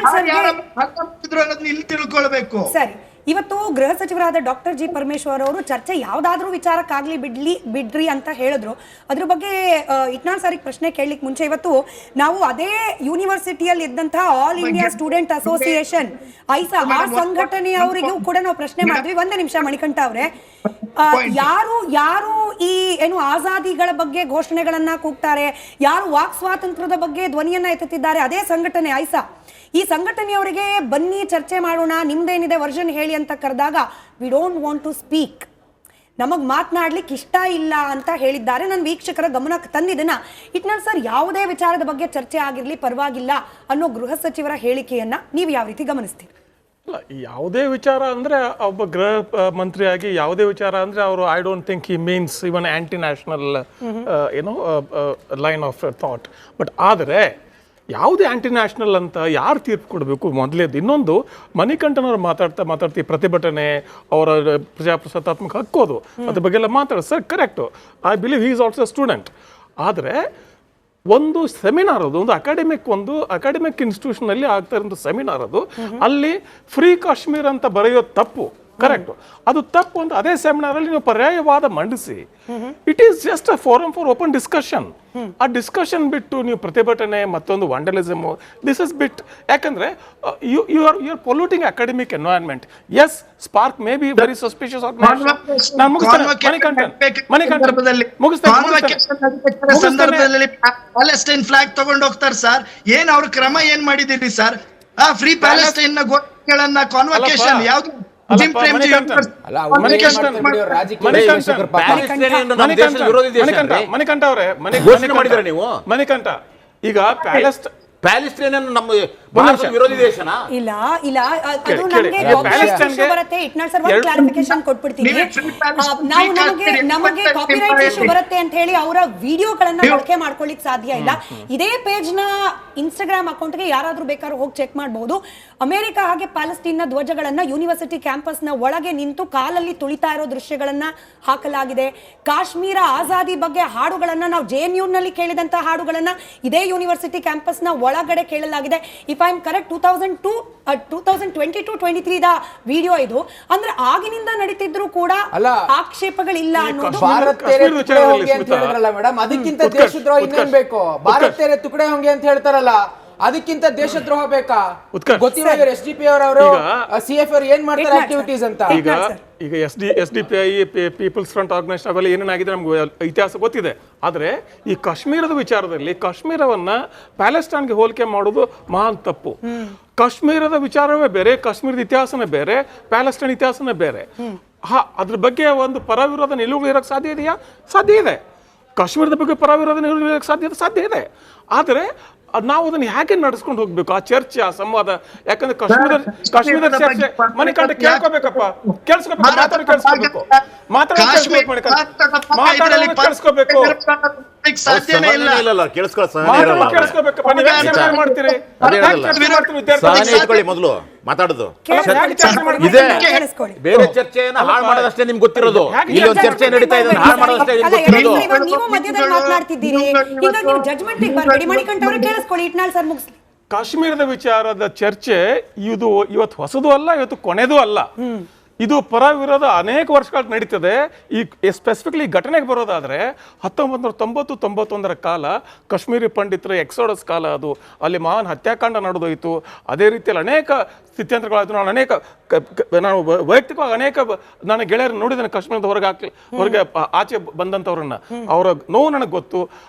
ಇಕ್ನಾಳ್ ಸರ್ಗೆ ಅನ್ನೋದನ್ನ ಇಲ್ಲಿ ತಿಳ್ಕೊಳ್ಬೇಕು. ಸರಿ, ಇವತ್ತು ಗೃಹ ಸಚಿವರಾದ ಡಾಕ್ಟರ್ ಜಿ ಪರಮೇಶ್ವರ್ ಅವರು ಚರ್ಚೆ ಯಾವ್ದಾದ್ರೂ ವಿಚಾರಕ್ಕಾಗ್ಲಿ ಬಿಡ್ರಿ ಅಂತ ಹೇಳಿದ್ರು. ಅದ್ರ ಬಗ್ಗೆ ಇಕ್ನಾಳ್ ಸರಿಗೆ ಪ್ರಶ್ನೆ ಕೇಳಲಿಕ್ಕೆ ಮುಂಚೆ, ಇವತ್ತು ನಾವು ಅದೇ ಯೂನಿವರ್ಸಿಟಿಯಲ್ಲಿ ಇದ್ದಂತಹ ಆಲ್ ಇಂಡಿಯಾ ಸ್ಟೂಡೆಂಟ್ ಅಸೋಸಿಯೇಷನ್ ಐಸಾ ಆ ಸಂಘಟನೆಯವರಿಗೂ ಕೂಡ ನಾವು ಪ್ರಶ್ನೆ ಮಾಡಿದ್ವಿ. ಒಂದೇ ನಿಮಿಷ ಮಣಿಕಂಠ ಅವರೇ, ಯಾರು ಈ ಏನು ಆಜಾದಿಗಳ ಬಗ್ಗೆ ಘೋಷಣೆಗಳನ್ನ ಕೂಗ್ತಾರೆ, ಯಾರು ವಾಕ್ ಸ್ವಾತಂತ್ರ್ಯದ ಬಗ್ಗೆ ಧ್ವನಿಯನ್ನ ಎತ್ತುತ್ತಿದ್ದಾರೆ, ಅದೇ ಸಂಘಟನೆ ಐಸಾ. ಈ ಸಂಘಟನೆಯವರಿಗೆ ಬನ್ನಿ ಚರ್ಚೆ ಮಾಡೋಣ, ನಿಮ್ದೇನಿದೆ ವರ್ಷನ್ ಹೇಳಿ ಅಂತ ಕರೆದಾಗ we don't want to speak, ನಮಗ್ ಮಾತನಾಡ್ಲಿಕ್ಕೆ ಇಷ್ಟ ಇಲ್ಲ ಅಂತ ಹೇಳಿದ್ದಾರೆ. ನನ್ನ ವೀಕ್ಷಕರ ಗಮನಕ್ಕೆ ತಂದಿದ್ದನ್ನ ಇಟ್ನಾಳ್ ಸರ್, ಯಾವುದೇ ವಿಚಾರದ ಬಗ್ಗೆ ಚರ್ಚೆ ಆಗಿರ್ಲಿ ಪರವಾಗಿಲ್ಲ ಅನ್ನೋ ಗೃಹ ಸಚಿವರ ಹೇಳಿಕೆಯನ್ನ ನೀವು ಯಾವ ರೀತಿ ಗಮನಿಸ್ತೀರಿ? ಯಾವುದೇ ವಿಚಾರ ಅಂದರೆ ಒಬ್ಬ ಗೃಹ ಮಂತ್ರಿಯಾಗಿ ಯಾವುದೇ ವಿಚಾರ ಅಂದರೆ ಅವರು I don't think he means even anti national line of thought. But ಆದರೆ ಯಾವುದೇ ಆ್ಯಂಟಿ ನ್ಯಾಷನಲ್ ಅಂತ ಯಾರು ತೀರ್ಪು ಕೊಡಬೇಕು ಮೊದಲೇದು. ಇನ್ನೊಂದು, ಮಣಿಕಂಠನವ್ರು ಮಾತಾಡ್ತಿ ಪ್ರತಿಭಟನೆ, ಅವರ ಪ್ರಜಾಪ್ರಜಾತಾತ್ಮಕ ಹಕ್ಕೋದು, ಅದ್ರ ಬಗ್ಗೆ ಎಲ್ಲ ಮಾತಾಡೋದು sir correct. I believe he is also student. ಆದರೆ ಒಂದು ಸೆಮಿನಾರ್ ಅದು, ಒಂದು ಅಕಾಡೆಮಿಕ್ ಇನ್ಸ್ಟಿಟ್ಯೂಷನಲ್ಲಿ ಆಗ್ತಾ ಇರೋ ಸೆಮಿನಾರ್ ಅದು, ಅಲ್ಲಿ ಫ್ರೀ ಕಾಶ್ಮೀರ್ ಅಂತ ಬರೆಯೋದು ತಪ್ಪು, ಕರೆಕ್ಟ್, ಅದು ತಪ್ಪು ಅಂತ ಅದೇ ಸೆಮಿನಾರ್ ಅಲ್ಲಿ ನೀವು ಪರ್ಯಾಯವಾದ ಮಂಡಿಸಿ. It is just a forum for open discussion. ಆ ಡಿಸ್ಕಷನ್ ಬಿಟ್ಟು ನೀವು ಪ್ರತಿಭಟನೆ ಮತ್ತೊಂದು ವಂಡಲಿಸಮ್, ದಿಸ್ ಇಸ್ ಬಿಟ್. ಯಾಕಂದ್ರೆ you are polluting academic environment. Yes, spark may be very suspicious Palestine flag ತಗೊಂಡು ಹೋಗ್ತಾರೆ ಸರ್. ಏನ್ ಅವ್ರ ಕ್ರಮ ಏನ್ ಮಾಡಿದೀರಿ ಸರ್? ಫ್ರೀ ಪ್ಯಾಲೆಸ್ಟೈನ್ ನ ಗೋಳನ್ನ ಕಾನ್ವೊಕೇಶನ್ ಯಾವ್ದು? ಮಣಿಕಂಠ, ಈಗ ಪ್ಯಾಲೆಸ್ಟೈನ್ ನಮ್ಮ ಭಾರತದ ವಿರೋಧಿ ದೇಶನಾ? ಇಲ್ಲ, ಅದು ನಮಗೆ ಇಶ್ಯೂ ಬರುತ್ತೆ. ಇಟ್ನಾಳ್ ಸರ್ ಒಂದು ಕ್ಲಾರಿಫಿಕೇಶನ್ ಕೊಟ್ಬಿಡ್ತೀನಿ. ನಮಗೆ ಕಾಪಿರೈಟ್ ಇಶ್ಯೂ ಬರುತ್ತೆ ಅಂತ ಹೇಳಿ ಅವರ ವಿಡಿಯೋಗಳನ್ನ ಬಳಕೆ ಮಾಡ್ಕೊಳ್ಳಿಕ್ ಸಾಧ್ಯ ಇಲ್ಲ. ಇದೇ ಪೇಜ್ ನ ಇನ್ಸ್ಟಾಗ್ರಾಮ್ ಅಕೌಂಟ್ಗೆ ಯಾರಾದ್ರೂ ಬೇಕಾದ್ರೂ ಹೋಗಿ ಚೆಕ್ ಮಾಡಬಹುದು. ಅಮೆರಿಕ ಹಾಗೆ ಪ್ಯಾಲೆಸ್ಟೈನ್ ನ ಧ್ವಜಗಳನ್ನ ಯೂನಿವರ್ಸಿಟಿ ಕ್ಯಾಂಪಸ್ ನ ಒಳಗೆ ನಿಂತು ಕಾಲಲ್ಲಿ ತುಳಿತಾ ಇರೋ ದೃಶ್ಯಗಳನ್ನ ಹಾಕಲಾಗಿದೆ. ಕಾಶ್ಮೀರ ಆಜಾದಿ ಬಗ್ಗೆ ಹಾಡುಗಳನ್ನ ನಾವು JNU ನಲ್ಲಿ ಕೇಳಿದಂತ ಹಾಡುಗಳನ್ನ ಇದೇ ಯೂನಿವರ್ಸಿಟಿ ಕ್ಯಾಂಪಸ್ ನ ಒಳಗಡೆ ಕೇಳಲಾಗಿದೆ. If I am correct, 2022-23 the video ಇದು. ಅಂದ್ರೆ ಆಗಿನಿಂದ ನಡೀತಿದ್ರು ಕೂಡ ಆಕ್ಷೇಪಗಳಿಲ್ಲ ಅನ್ನೋದು. ಮೇಡಮ್, ಅದಕ್ಕಿಂತ ದೇಶದ್ರೋಹ ಇನ್ನೇನ್ ಬೇಕು? ಭಾರತ್ ತೇರೆ ತುಕಡೆ ಹೋಂಗೆ ಅಂತ ಹೇಳ್ತಾರಲ್ಲ, ಅದಕ್ಕಿಂತ ದೇಶದ್ರೋಹ ಬೇಕಾ? ಗೊತ್ತಿರೋ SDP ಅವರು CF ಅವರು ಏನ್ ಮಾಡ್ತಾರೆ ಆಕ್ಟಿವಿಟೀಸ್ ಅಂತ. ಈಗ SDPI ಪೀಪಲ್ಸ್ ಫ್ರಂಟ್ ಆರ್ಗನೈಸೇಷನ್ ಅವೆಲ್ಲ ಏನೇನಾಗಿದೆ ನಮ್ಗೆ ಇತಿಹಾಸ ಗೊತ್ತಿದೆ. ಆದರೆ ಈ ಕಾಶ್ಮೀರದ ವಿಚಾರದಲ್ಲಿ ಕಾಶ್ಮೀರವನ್ನ ಪ್ಯಾಲೆಸ್ಟೈನ್ಗೆ ಹೋಲಿಕೆ ಮಾಡೋದು ಮಹಾನ್ ತಪ್ಪು. ಕಾಶ್ಮೀರದ ವಿಚಾರವೇ ಬೇರೆ, ಕಾಶ್ಮೀರದ ಇತಿಹಾಸನೇ ಬೇರೆ, ಪ್ಯಾಲೆಸ್ಟೈನ್ ಇತಿಹಾಸನೇ ಬೇರೆ. ಅದ್ರ ಬಗ್ಗೆ ಒಂದು ಪರವಿರೋಧ ನಿಲುವುಗಳು ಇರೋಕ್ಕೆ ಸಾಧ್ಯ ಇದೆಯಾ? ಸಾಧ್ಯ ಇದೆ. ಕಾಶ್ಮೀರದ ಬಗ್ಗೆ ಪರವಿರೋಧ ನಿಲುವುಗಳು ಇರೋಕ್ಕೆ ಸಾಧ್ಯ ಇದೆ. ಆದರೆ ನಾವು ಅದನ್ನು ಹೇಗೆ ನಡೆಸ್ಕೊಂಡು ಹೋಗ್ಬೇಕು, ಆ ಚರ್ಚೆ, ಆ ಸಂವಾದ? ಯಾಕಂದ್ರೆ ಕಾಶ್ಮೀರದ ಚರ್ಚೆ ಮಣಿಕಂಠ ಕೇಳ್ಕೋಬೇಕಪ್ಪ, ಕೇಳಿಸ್ಕೋಬೇಕು. ಮೊದಲು ಮಾತಾಡುದು ಬೇರೆ ಚರ್ಚೆಯನ್ನ ಹಾಳು ಮಾಡೋದಷ್ಟೇ ನಿಮ್ಗೆ ಗೊತ್ತಿರೋದು. ಇಲ್ಲಿ ಒಂದು ಚರ್ಚೆ ನಡೀತಾ ಇದೆ, ಹಾಳು ಮಾಡೋದಷ್ಟೇ ನಿಮ್ಗೆ ಗೊತ್ತಿರೋದು. ನೀವು ಮಧ್ಯದಲ್ಲಿ ಮಾತನಾಡ್ತಿದ್ದೀರಿ, ಈಗ ನೀವು ಜಡ್ಜ್ಮೆಂಟ್ ಬರಬೇಡಿ. ಮಣಿಕಂಠ ಅವರು ಕೇಳಿಸ್ಕೊಳ್ಳಿ, ಇಟ್ನಾಳ್ ಸರ್ ಮುಗಿಸ್ಲಿ. ಕಾಶ್ಮೀರದ ವಿಚಾರದ ಚರ್ಚೆ ಇದು ಇವತ್ತು ಹೊಸದು ಅಲ್ಲ, ಇವತ್ತು ಕೊನೆಯದು ಅಲ್ಲ. ಇದು ಪರ ವಿರೋಧ ಅನೇಕ ವರ್ಷಗಳ ನಡೀತದೆ. ಈ ಸ್ಪೆಸಿಫಿಕ್ಲಿ ಘಟನೆಗೆ ಬರೋದಾದ್ರೆ 1990-91 ಕಾಲ ಕಾಶ್ಮೀರಿ ಪಂಡಿತರ ಎಕ್ಸೋಡಸ್ ಕಾಲ ಅದು. ಅಲ್ಲಿ ಮಹಾನ್ ಹತ್ಯಾಕಾಂಡ ನಡೆದೋಯ್ತು. ಅದೇ ರೀತಿಯಲ್ಲಿ ಅನೇಕ ಸ್ಥಿತ್ಯಂತರಗಳಾಯ್ತು. ನಾನು ವೈಯಕ್ತಿಕವಾಗಿ ನನ್ನ ಗೆಳೆಯರು ನೋಡಿದ್ದೇನೆ ಕಾಶ್ಮೀರದ ಹೊರಗೆ ಆಚೆ ಬಂದಂಥವ್ರನ್ನ. ಅವರ ನೋವು ನನಗೆ ಗೊತ್ತು.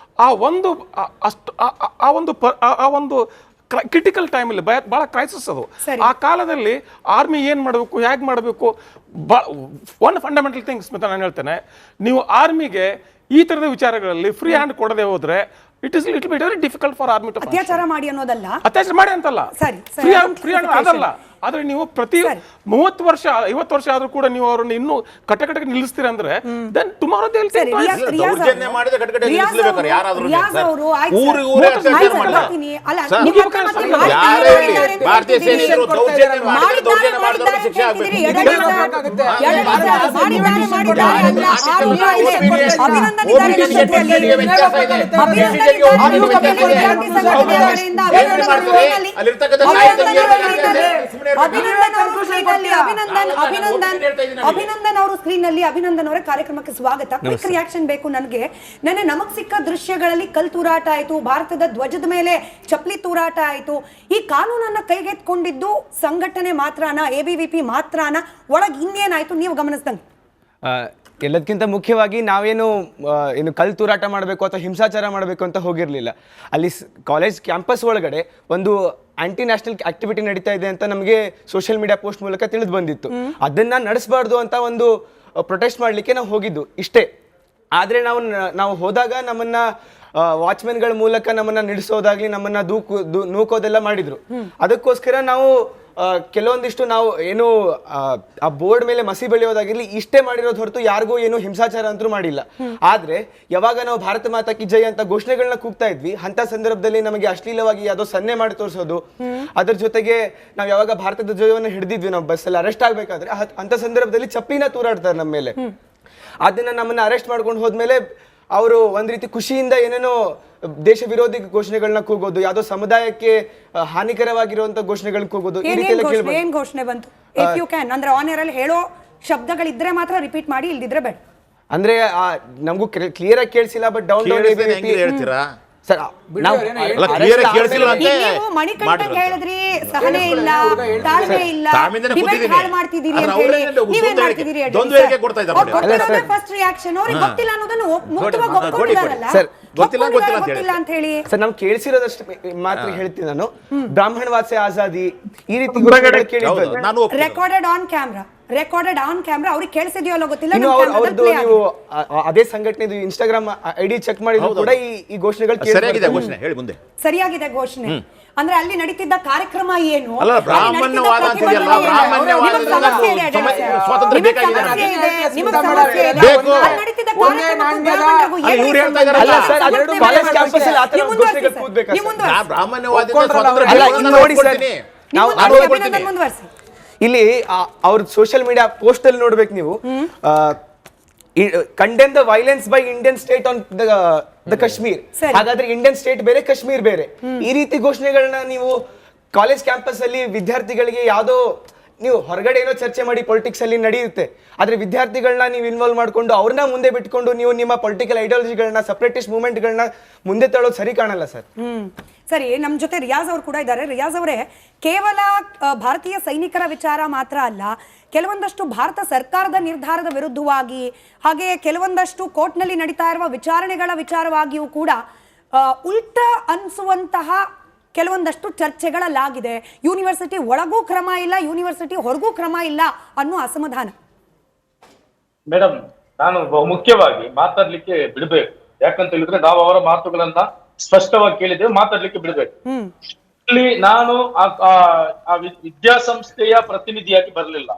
ಆ ಒಂದು ಕ್ರಿಟಿಕಲ್ ಟೈಮಲ್ಲಿ ಭಾಳ ಕ್ರೈಸಿಸ್ ಅದು. ಆ ಕಾಲದಲ್ಲಿ ಆರ್ಮಿ ಏನು ಮಾಡಬೇಕು, ಹೇಗೆ ಮಾಡಬೇಕು, ಒನ್ ಫಂಡಮೆಂಟಲ್ ಥಿಂಗ್ಸ್ ಅಂತ ನಾನು ಹೇಳ್ತೇನೆ. ನೀವು ಆರ್ಮಿಗೆ ಈ ಥರದ ವಿಚಾರಗಳಲ್ಲಿ ಫ್ರೀ ಹ್ಯಾಂಡ್ ಕೊಡದೆ ಹೋದ್ರೆ it is little bit very difficult for army to ಅತ್ಯಾಚಾರ ಮಾಡಿ ಅನ್ನೋದಲ್ಲ, ಅತ್ಯಾಚಾರ ಮಾಡಿ ಅಂತಲ್ಲ, ಫ್ರೀ ಹ್ಯಾಂಡ್ ಅದಲ್ಲ. ಆದ್ರೆ ನೀವು ಪ್ರತಿ 30 ವರ್ಷ 50 ವರ್ಷ ಆದ್ರೂ ಕೂಡ ನೀವು ಅವ್ರನ್ನ ಇನ್ನೂ ಕಟ್ಟಕಟ್ಟಕ್ಕೆ ನಿಲ್ಲಿಸ್ತೀರ ಅಂದ್ರೆ then tomorrow they will take ದೌರ್ಜನ್ಯ ಮಾಡಿದ್ರೆ ಕಟ್ಟಕಡೆ ನಿಲ್ಲಿಸಬೇಕಾರೆ ಯಾರಾದ್ರೂ ಭಾರತೀಯ ಸೇನೆಯರು ದೌರ್ಜನ್ಯ ಮಾಡಿದ್ರೆ ಶಿಕ್ಷೆ ಆಗಬೇಕು. ಅಭಿನಂದನ್ ಅವರು ಸ್ಕ್ರೀನ್ ನಲ್ಲಿ ಅಭಿನಂದನ್ ಅವರ ಕಾರ್ಯಕ್ರಮಕ್ಕೆ ಸ್ವಾಗತ. ಕ್ವಿಕ್ ರಿಯಾಕ್ಷನ್ ಬೇಕು ನನಗೆ. ನೆನ್ನೆ ನಮಗ್ ಸಿಕ್ಕ ದೃಶ್ಯಗಳಲ್ಲಿ ಕಲ್ ತೂರಾಟ ಆಯ್ತು, ಭಾರತದ ಧ್ವಜದ ಮೇಲೆ ಚಪ್ಪಲಿ ತೂರಾಟ ಆಯ್ತು. ಈ ಕಾನೂನನ್ನ ಕೈಗೆತ್ಕೊಂಡಿದ್ದು ಸಂಘಟನೆ ಮಾತ್ರನಾ, ABVP ಮಾತ್ರನಾ, ಒಳಗೆ ಇನ್ನೇನಾಯ್ತು ನೀವು ಗಮನಿಸ್ದಂಗೆ? ಎಲ್ಲದಕ್ಕಿಂತ ಮುಖ್ಯವಾಗಿ ನಾವೇನು ಏನು ಕಲ್ ತೂರಾಟ ಮಾಡಬೇಕು ಅಥವಾ ಹಿಂಸಾಚಾರ ಮಾಡಬೇಕು ಅಂತ ಹೋಗಿರಲಿಲ್ಲ. ಅಲ್ಲಿ ಕಾಲೇಜ್ ಕ್ಯಾಂಪಸ್ ಒಳಗಡೆ ಒಂದು ಆಂಟಿ ನ್ಯಾಷನಲ್ ಆಕ್ಟಿವಿಟಿ ನಡೀತಾ ಇದೆ ಅಂತ ನಮಗೆ ಸೋಷಿಯಲ್ ಮೀಡಿಯಾ ಪೋಸ್ಟ್ ಮೂಲಕ ತಿಳಿದು ಬಂದಿತ್ತು. ಅದನ್ನ ನಡೆಸಬಾರ್ದು ಅಂತ ಒಂದು ಪ್ರೊಟೆಸ್ಟ್ ಮಾಡಲಿಕ್ಕೆ ನಾವು ಹೋಗಿದ್ದು ಇಷ್ಟೇ. ಆದರೆ ನಾವು ಹೋದಾಗ ನಮ್ಮನ್ನ ವಾಚ್ಮೆನ್ಗಳ ಮೂಲಕ ನಮ್ಮನ್ನ ನಿಲ್ಲಿಸೋದಾಗ್ಲಿ, ನಮ್ಮನ್ನ ನೂಕೋದೆಲ್ಲ ಮಾಡಿದ್ರು. ಅದಕ್ಕೋಸ್ಕರ ನಾವು ಕೆಲವೊಂದಿಷ್ಟು ನಾವು ಏನು ಆ ಬೋರ್ಡ್ ಮೇಲೆ ಮಸಿ ಬೆಳೆಯೋದಾಗಿರ್ಲಿ ಇಷ್ಟೇ ಮಾಡಿರೋದು ಹೊರತು ಯಾರಿಗೂ ಏನು ಹಿಂಸಾಚಾರ ಅಂತೂ ಮಾಡಿಲ್ಲ. ಆದ್ರೆ ಯಾವಾಗ ನಾವು ಭಾರತ ಮಾತಾ ಕಿ ಜೈ ಅಂತ ಘೋಷಣೆಗಳನ್ನ ಕೂಗ್ತಾ ಇದ್ವಿ, ಅಂತ ಸಂದರ್ಭದಲ್ಲಿ ನಮಗೆ ಅಶ್ಲೀಲವಾಗಿ ಯಾವುದೋ ಸನ್ನೆ ಮಾಡಿ ತೋರಿಸೋದು, ಅದ್ರ ಜೊತೆಗೆ ನಾವು ಯಾವಾಗ ಭಾರತದ ಧ್ವಜವನ್ನು ಹಿಡಿದಿದ್ವಿ ನಾವು ಬಸ್ಸಲ್ಲಿ ಅರೆಸ್ಟ್ ಆಗ್ಬೇಕಾದ್ರೆ ಅಂತ ಸಂದರ್ಭದಲ್ಲಿ ಚಪ್ಪಿನ ತೂರಾಡ್ತಾರೆ ನಮ್ಮ ಮೇಲೆ. ಅದನ್ನ ನಮ್ಮನ್ನ ಅರೆಸ್ಟ್ ಮಾಡ್ಕೊಂಡು ಹೋದ್ಮೇಲೆ ಅವರು ಒಂದ್ ರೀತಿ ಖುಷಿಯಿಂದ ಏನೇನೋ ದೇಶ ವಿರೋಧಿ ಘೋಷಣೆಗಳನ್ನ ಕೂಗೋದು, ಯಾವ್ದೋ ಸಮುದಾಯಕ್ಕೆ ಹಾನಿಕರವಾಗಿರುವಂತ ಘೋಷಣೆಗಳನ್ನ ಕೂಗೋದು, ಈ ರೀತಿ ಏನ್ ಘೋಷಣೆ ಬಂತು? ಇಫ್ ಯು ಕ್ಯಾನ್ ಅಂದ್ರೆ ಆನ್ ಏರ್ ಅಲ್ಲಿ ಹೇಳೋ ಶಬ್ದಗಳಿದ್ರೆ ಮಾತ್ರ ರಿಪೀಟ್ ಮಾಡಿ, ಇಲ್ದಿದ್ರೆ ಬೇಡ. ಅಂದ್ರೆ ನಮಗೂ ಕ್ಲಿಯರ್ ಆಗಿ ಕೇಳಿಸಿಲ್ಲ, ಬಟ್ ಡೌನ್ ಹೇಳ್ತೀರಾ ಸರ್? ಮಣಿಕಂಠ ಹೇಳಿದ್ರಿ ಸಹನೆ ಇಲ್ಲ, ತಾಳ್ಮೆ ಇಲ್ಲ, ಹಾಳು ಮಾಡ್ತಿದ್ದೀರಿ ಅಂತ ಹೇಳಿ ನೀವೇನ್ ಮಾಡ್ತಿದ್ದೀರಿ? ಫಸ್ಟ್ ರಿಯಾಕ್ಷನ್ ಅವ್ರಿಗೆ ಗೊತ್ತಿಲ್ಲ ಅನ್ನೋದನ್ನು ಮುಕ್ತವಾಗಿ ಒಪ್ಕೊಂಡಿದ್ದಾರಲ್ಲ, ಗೊತ್ತಿಲ್ಲ ಅಂತ ಹೇಳಿ. ಸರ್ ನಾವು ಕೇಳಿಸಿರೋದಷ್ಟು ಮಾತ್ರ ಹೇಳ್ತೀನಿ ನಾನು. ಬ್ರಾಹ್ಮಣವಾದ ಸೆ ಆಜಾದಿ ಈ ರೀತಿ ರೆಕಾರ್ಡೆಡ್ ಆನ್ ಕ್ಯಾಮ್ರಾ ಅವ್ರಿಗೆ ಕೇಳಿಸಿದ್ಯೋ ಅಲ್ಲ ಗೊತ್ತಿಲ್ಲ. ನೀವು ಅದೇ ಸಂಘಟನೆ ಇನ್ಸ್ಟಾಗ್ರಾಮ್ ಐಡಿ ಚೆಕ್ ಮಾಡಿದ್ರು ಕೂಡ ಈ ಘೋಷಣೆಗಳು ಸರಿಯಾಗಿದೆ ಘೋಷಣೆ. ಅಂದ್ರೆ ಅಲ್ಲಿ ನಡೀತಿದ್ದ ಕಾರ್ಯಕ್ರಮ ಏನು? ಬ್ರಾಹ್ಮಣ್ಯವಾದ ಇಲ್ಲಿ ಅವ್ರ ಸೋಷಿಯಲ್ ಮೀಡಿಯಾ ಪೋಸ್ಟ್ ಅಲ್ಲಿ ನೋಡ್ಬೇಕು ನೀವು, condemn the violence by Indian state on the Kashmir. ಹಾಗಾದ್ರೆ ಇಂಡಿಯನ್ ಸ್ಟೇಟ್ ಬೇರೆ, ಕಾಶ್ಮೀರ್ ಬೇರೆ. ಈ ರೀತಿ ಘೋಷಣೆಗಳನ್ನ ನೀವು ಕಾಲೇಜ್ ಕ್ಯಾಂಪಸ್ ಅಲ್ಲಿ ವಿದ್ಯಾರ್ಥಿಗಳಿಗೆ ಯಾವ್ದೋ ನೀವು ಹೊರಗಡೆ ಏನೋ ಚರ್ಚೆ ಮಾಡಿ ಪೊಲಿಟಿಕ್ಸ್ ಅಲ್ಲಿ ನಡೆಯುತ್ತೆ, ಆದ್ರೆ ವಿದ್ಯಾರ್ಥಿಗಳನ್ನ ನೀವು ಇನ್ವಾಲ್ವ್ ಮಾಡ್ಕೊಂಡು ಅವ್ರನ್ನ ಮುಂದೆ ಬಿಟ್ಕೊಂಡು ನೀವು ನಿಮ್ಮ ಪೊಲಿಟಿಕಲ್ ಐಡಿಯಾಲಜಿಗಳನ್ನ, ಸೆಪರೇಟಿಸ್ಟ್ ಮೂವ್ಮೆಂಟ್ಗಳನ್ನ ಮುಂದೆ ತಳ್ಳೋದು ಸರಿ ಕಾಣಲ್ಲ ಸರ್. ಸರಿ, ನಮ್ಮ ಜೊತೆ ರಿಯಾಜ್ ಅವರು ಕೂಡ ಇದ್ದಾರೆ. ರಿಯಾಜ್ ಅವರೇ, ಕೇವಲ ಭಾರತೀಯ ಸೈನಿಕರ ವಿಚಾರ ಮಾತ್ರ ಅಲ್ಲ, ಕೆಲವೊಂದಷ್ಟು ಭಾರತ ಸರ್ಕಾರದ ನಿರ್ಧಾರದ ವಿರುದ್ಧವಾಗಿ, ಹಾಗೆ ಕೆಲವೊಂದಷ್ಟು ಕೋರ್ಟ್ನಲ್ಲಿ ನಡೀತಾ ಇರುವ ವಿಚಾರಣೆಗಳ ವಿಚಾರವಾಗಿಯೂ ಕೂಡ ಉಲ್ಟ ಅನ್ಸುವಂತಹ ಕೆಲವೊಂದಷ್ಟು ಚರ್ಚೆಗಳಲ್ಲಾಗಿದೆ. ಯೂನಿವರ್ಸಿಟಿ ಒಳಗೂ ಕ್ರಮ ಇಲ್ಲ, ಯೂನಿವರ್ಸಿಟಿ ಹೊರಗೂ ಕ್ರಮ ಇಲ್ಲ ಅನ್ನೋ ಅಸಮಾಧಾನ. ಮೇಡಮ್, ನಾನು ಬಹುಮುಖ್ಯವಾಗಿ ಮಾತಾಡ್ಲಿಕ್ಕೆ ಬಿಡಬೇಕು. ಯಾಕಂತ ಹೇಳಿದ್ರೆ ನಾವು ಅವರ ಮಾತುಗಳನ್ನ ಸ್ಪಷ್ಟವಾಗಿ ಕೇಳಿದ್ದೇವೆ, ಮಾತಾಡ್ಲಿಕ್ಕೆ ಬಿಡಬೇಕು. ಇಲ್ಲಿ ನಾನು ಆ ವಿದ್ಯಾಸಂಸ್ಥೆಯ ಪ್ರತಿನಿಧಿಯಾಗಿ ಬರಲಿಲ್ಲ.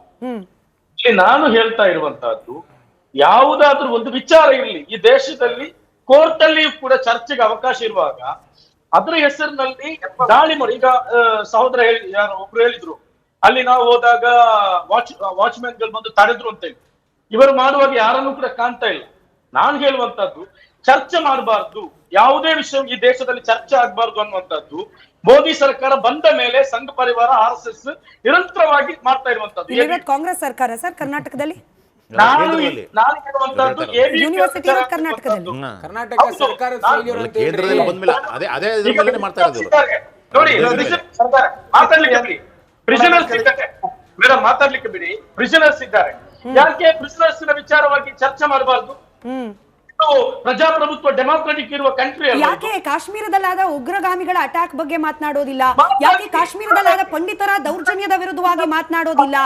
ಇಲ್ಲಿ ನಾನು ಹೇಳ್ತಾ ಇರುವಂತಹದ್ದು, ಯಾವುದಾದ್ರೂ ಒಂದು ವಿಚಾರ ಇರಲಿ ಈ ದೇಶದಲ್ಲಿ ಕೋರ್ಟ್ ಅಲ್ಲಿ ಕೂಡ ಚರ್ಚೆಗೆ ಅವಕಾಶ ಇರುವಾಗ ಅದರ ಹೆಸರಿನಲ್ಲಿ ದಾಳಿ ಮಾಡಿ, ಈಗ ಸಹೋದರ ಯಾರು ಒಬ್ರು ಹೇಳಿದ್ರು, ಅಲ್ಲಿ ನಾವು ಹೋದಾಗ ವಾಚ್ಮ್ಯಾನ್ ಗಳು ಬಂದು ತಡೆದ್ರು ಅಂತ ಹೇಳಿ. ಇವರು ಮಾಡುವಾಗ ಯಾರನ್ನೂ ಕೂಡ ಕಾಣ್ತಾ ಇಲ್ಲ. ನಾನು ಹೇಳುವಂತದ್ದು, ಚರ್ಚೆ ಮಾಡಬಾರ್ದು, ಯಾವುದೇ ವಿಷಯ ಈ ದೇಶದಲ್ಲಿ ಚರ್ಚೆ ಆಗ್ಬಾರ್ದು ಅನ್ನುವಂಥದ್ದು ಮೋದಿ ಸರ್ಕಾರ ಬಂದ ಮೇಲೆ ಸಂಘ ಪರಿವಾರ RSS ನಿರಂತರವಾಗಿ ಮಾಡ್ತಾ ಇರುವಂತದ್ದು. ಕಾಂಗ್ರೆಸ್ ಸರ್ಕಾರ ಸರ್ ಕರ್ನಾಟಕದಲ್ಲಿ ಯೂನಿವರ್ಸಿಟಿ ಕರ್ನಾಟಕದಲ್ಲಿ ಕರ್ನಾಟಕ ಸರ್ಕಾರದ ಕೇಂದ್ರದಲ್ಲಿ ಬಂದ್ಮೇಲೆ ಅದೇ ಮಾಡ್ತಾ ಇರೋದು ನೋಡಿ. ಮಾತಾಡ್ಲಿಕ್ಕೆ ಬಿಡಿ, ಪ್ರಿಸನರ್ಸ್ ಇದ್ದಾರೆ ಮೇಡಮ್, ಮಾತಾಡ್ಲಿಕ್ಕೆ ಬಿಡಿ, ಪ್ರಿಸನರ್ಸ್ ಇದ್ದಾರೆ. ಯಾಕೆ ಪ್ರಿಸನರ್ಸ್ ವಿಚಾರವಾಗಿ ಚರ್ಚೆ ಮಾಡಬಾರ್ದು? ಪ್ರಜಾಪ್ರಭುತ್ವ ಡೆಮಾಕ್ರೆಟಿಕ್ ಇರುವ ಕಂಟ್ರಿ. ಯಾಕೆ ಕಾಶ್ಮೀರದಲ್ಲಾದ ಉಗ್ರಗಾಮಿಗಳ ಅಟ್ಯಾಕ್ ಬಗ್ಗೆ ಮಾತನಾಡೋದಿಲ್ಲ? ಯಾಕೆ ಕಾಶ್ಮೀರದಲ್ಲಾದ ಪಂಡಿತರ ದೌರ್ಜನ್ಯದ ವಿರುದ್ಧವಾಗಿ ಮಾತನಾಡೋದಿಲ್ಲ?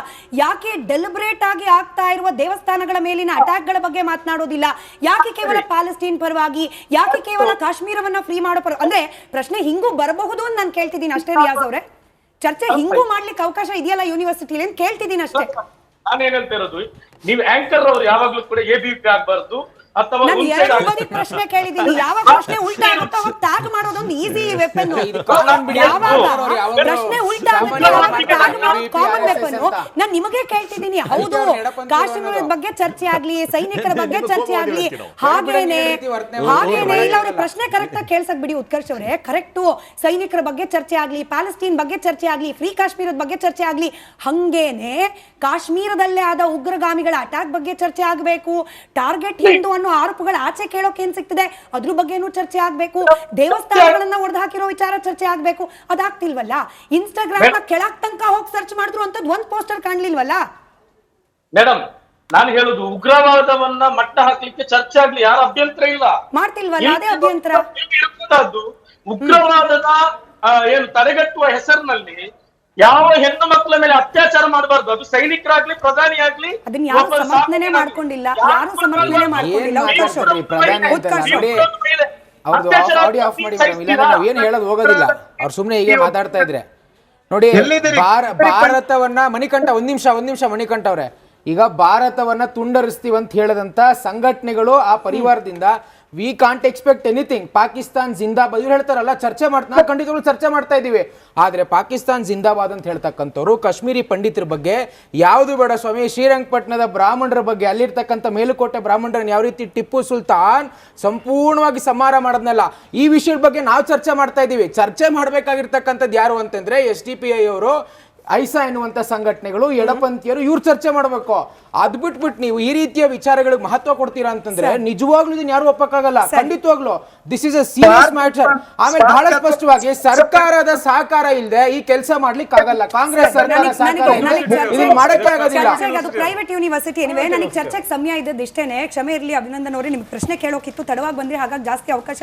ಯಾಕೆ ಡೆಲಿಬ್ರೇಟ್ ಆಗಿ ಆಗ್ತಾ ಇರುವ ದೇವಸ್ಥಾನಗಳ ಮೇಲಿನ ಅಟ್ಯಾಕ್ ಗಳ ಬಗ್ಗೆ ಮಾತನಾಡೋದಿಲ್ಲ? ಯಾಕೆ ಕೇವಲ ಪ್ಯಾಲೆಸ್ಟೈನ್ ಪರವಾಗಿ, ಯಾಕೆ ಕೇವಲ ಕಾಶ್ಮೀರವನ್ನ ಫ್ರೀ ಮಾಡೋ ಅಂದ್ರೆ ಪ್ರಶ್ನೆ ಹಿಂಗೂ ಬರಬಹುದು ಅಂತ ನಾನು ಕೇಳ್ತಿದ್ದೀನಿ ಅಷ್ಟೇ ರಿಯಾಜ್ ಅವರೇ. ಚರ್ಚೆ ಹಿಂಗೂ ಮಾಡ್ಲಿಕ್ಕೆ ಅವಕಾಶ ಇದೆಯಲ್ಲ ಯೂನಿವರ್ಸಿಟಿಲಿ ಅಂತ ಕೇಳ್ತಿದ್ದೀನಿ ಅಷ್ಟೇ. ನಾನೇನ್ ಹೇಳ್ತಾ ಇರೋದು, ನೀವು ಆಂಕರ್ ಅವರು ಯಾವಾಗ್ಲೂ ಕೂಡ ABP ಆಗ್ಬಾರ್ದು ಅಥವಾ ನಾನು ಎರಡು ಬದಿ ಪ್ರಶ್ನೆ ಕೇಳಿದ್ದೀನಿ. ಯಾವ ಪ್ರಶ್ನೆ ಉಲ್ಟಾ ಆಗುತ್ತೋ ಅವಾಗ ಟ್ಯಾಗ್ ಮಾಡೋದೊಂದು ಈಸಿ ವೆಪನ್. ಯಾವಾಗ ಪ್ರಶ್ನೆ ಉಲ್ಟಾ ಆಗುತ್ತೆ ಟ್ಯಾಗ್ ಮಾಡೋದು ಕಾಮನ್ ವೆಪನ್. ನಾನು ನಿಮಗೆ ಕೇಳ್ತಿದ್ದೀನಿ, ಹೌದು ಕಾಶ್ಮೀರದ ಬಗ್ಗೆ ಚರ್ಚೆ ಆಗ್ಲಿ, ಸೈನಿಕರ ಬಗ್ಗೆ ಚರ್ಚೆ ಆಗ್ಲಿ, ಹಾಗೇನೆ ಇಲ್ಲ ಅವ್ರ ಪ್ರಶ್ನೆ ಕರೆಕ್ಟ್ ಆಗಿ ಕೇಳ್ಸಕ್ ಬಿಡಿ ಉತ್ಕರ್ಷ್ ಅವರೇ. ಕರೆಕ್ಟು, ಸೈನಿಕರ ಬಗ್ಗೆ ಚರ್ಚೆ ಆಗ್ಲಿ, ಪ್ಯಾಲೆಸ್ಟೀನ್ ಬಗ್ಗೆ ಚರ್ಚೆ ಆಗ್ಲಿ, ಫ್ರೀ ಕಾಶ್ಮೀರದ ಬಗ್ಗೆ ಚರ್ಚೆ ಆಗ್ಲಿ, ಹಂಗೇನೆ ಕಾಶ್ಮೀರದಲ್ಲೇ ಆದ ಉಗ್ರಗಾಮಿಗಳ ಅಟ್ಯಾಕ್ ಬಗ್ಗೆ ಚರ್ಚೆ ಆಗ್ಬೇಕು. ಟಾರ್ಗೆಟ್ ಹಿಂದೂ ಆರೋಪಗಳ ಆಚೆ ಕೇಳೋಕೆ ಏನ್ ಸಿಗ್ತದೆ ಅದ್ರ ಬಗ್ಗೆನೂ ಚರ್ಚೆ ಆಗ್ಬೇಕು. ದೇವಸ್ಥಾನಗಳನ್ನ ಒಡೆದು ಹಾಕಿರೋ ವಿಚಾರ ಚರ್ಚೆ ಆಗ್ಬೇಕು. ಅದಾಗ್ತಿಲ್ವಲ್ಲ. ಇನ್ಸ್ಟಾಗ್ರಾಮ್ ಕೆಳಕ್ ತನಕ ಹೋಗಿ ಸರ್ಚ್ ಮಾಡಿದ್ರು ಅಂತ ಒಂದ್ ಪೋಸ್ಟರ್ ಕಾಣ್ಲಿಲ್ವಲ್ಲ. ಮೇಡಮ್, ನಾನು ಹೇಳುದು ಉಗ್ರವಾದವನ್ನ ಮಟ್ಟ ಹಾಕ್ಲಿಕ್ಕೆ ಚರ್ಚೆ ಆಗ್ಲಿ ಯಾರ ಅಭ್ಯಂತರ ಇಲ್ಲ. ಮಾಡ್ತಿಲ್ವಲ್ಲ, ಅದೇ ಅಭ್ಯಂತರ. ಉಗ್ರವಾದದ ಏನು ತಡೆಗಟ್ಟುವ ಹೆಸರಿನಲ್ಲಿ ಯಾವ ಹೆಣ್ಣು ಮಕ್ಕಳ ಮೇಲೆ ಅತ್ಯಾಚಾರ ಮಾಡಬಾರ್ದು. ಅದು ಸೈನಿಕರಾಗ್ಲಿ, ಪ್ರಧಾನಿ ಆಗ್ಲಿ. ಅದನ್ನ ಯಾರು ಸಮರ್ಥನೆ ಮಾಡ್ಕೊಂಡಿಲ್ಲ, ಯಾರು ಸಮರ್ಥನೆ ಮಾಡ್ಕೊಂಡಿಲ್ಲ. ಆಡಿಯೋ ಆಫ್ ಮಾಡಿ ಮೇಡಮ್, ಇಲ್ಲ ನಾವು ಏನು ಹೇಳೋದು ಹೋಗೋದಿಲ್ಲ. ಅವ್ರು ಸುಮ್ನೆ ಹೀಗೆ ಮಾತಾಡ್ತಾ ಇದ್ರೆ ನೋಡಿ. ಭಾರತವನ್ನ ಮಣಿಕಂಠ ಒಂದ್ ನಿಮಿಷ ಮಣಿಕಂಠ ಅವ್ರೆ, ಈಗ ಭಾರತವನ್ನ ತುಂಡರಿಸ್ತೀವಿ ಅಂತ ಹೇಳದಂತ ಸಂಘಟನೆಗಳು ಆ ಪರಿವಾರದಿಂದ we can't expect anything. Pakistan ಜಿಂದಾಬಾದ್ ಇವ್ರು ಹೇಳ್ತಾರಲ್ಲ, ಚರ್ಚೆ ನಾವು ಖಂಡಿತಗಳು ಚರ್ಚೆ ಮಾಡ್ತಾ ಇದೀವಿ. ಆದ್ರೆ ಪಾಕಿಸ್ತಾನ್ ಜಿಂದಾಬಾದ್ ಅಂತ ಹೇಳ್ತಕ್ಕಂಥವ್ರು ಕಾಶ್ಮೀರಿ ಪಂಡಿತರ ಬಗ್ಗೆ ಯಾವುದು ಬೇಡ ಸ್ವಾಮಿ, ಶ್ರೀರಂಗಪಟ್ಟಣದ ಬ್ರಾಹ್ಮಣರ ಬಗ್ಗೆ, ಅಲ್ಲಿರ್ತಕ್ಕಂಥ ಮೇಲುಕೋಟೆ ಬ್ರಾಹ್ಮಣರನ್ನ ಯಾವ ರೀತಿ ಟಿಪ್ಪು ಸುಲ್ತಾನ್ ಸಂಪೂರ್ಣವಾಗಿ ಸಂಹಾರ ಮಾಡೋದ್ನಲ್ಲ, ಈ ವಿಷಯದ ಬಗ್ಗೆ ನಾವು ಚರ್ಚೆ ಮಾಡ್ತಾ ಇದೀವಿ. ಚರ್ಚೆ ಮಾಡ್ಬೇಕಾಗಿರ್ತಕ್ಕಂಥದ್ದು ಯಾರು ಅಂತಂದ್ರೆ SDPI ಅವರು, ಐಸಾ ಎನ್ನುವಂತ ಸಂಘಟನೆಗಳು, ಎಡಪಂಥೀಯರು, ಇವ್ರು ಚರ್ಚೆ ಮಾಡಬೇಕು. ಅದ್ ಬಿಟ್ಬಿಟ್ಟು ನೀವು ಈ ರೀತಿಯ ವಿಚಾರಗಳಿಗೆ ಮಹತ್ವ ಕೊಡ್ತೀರಾ ಅಂತಂದ್ರೆ ನಿಜವಾಗ್ಲೂ ಇದನ್ನ ಯಾರು ಒಪ್ಪಕ್ಕಾಗಲ್ಲ. ಖಂಡಿತವಾಗ್ಲು this is a serious matter. ಆಮೇಲೆ ಬಹಳ ಸ್ಪಷ್ಟವಾಗಿ ಸರ್ಕಾರದ ಸಹಕಾರ ಇಲ್ಲದೆ ಈ ಕೆಲಸ ಮಾಡ್ಲಿಕ್ಕೆ ಆಗಲ್ಲ. ಕಾಂಗ್ರೆಸ್ ಸರ್ಕಾರ ಸಹಕಾರ ಇದನ್ನ ಮಾಡಕ್ಕೆ ಆಗೋದಿಲ್ಲ. ಅದು ಪ್ರೈವೇಟ್ ಯೂನಿವರ್ಸಿಟಿ. ನನಗೆ ಚರ್ಚೆಗೆ ಸಮಯ ಇದ್ದದ್ದು ಇಷ್ಟೇನೆ. ಕ್ಷಮೆ ಇರಲಿ ಅಭಿನಂದನ್ ಅವರೇ, ನಿಮ್ಗೆ ಪ್ರಶ್ನೆ ಕೇಳೋಕಿತ್ತು, ತಡವಾಗಿ ಬಂದ್ರೆ ಹಾಗಾಗಿ ಜಾಸ್ತಿ ಅವಕಾಶ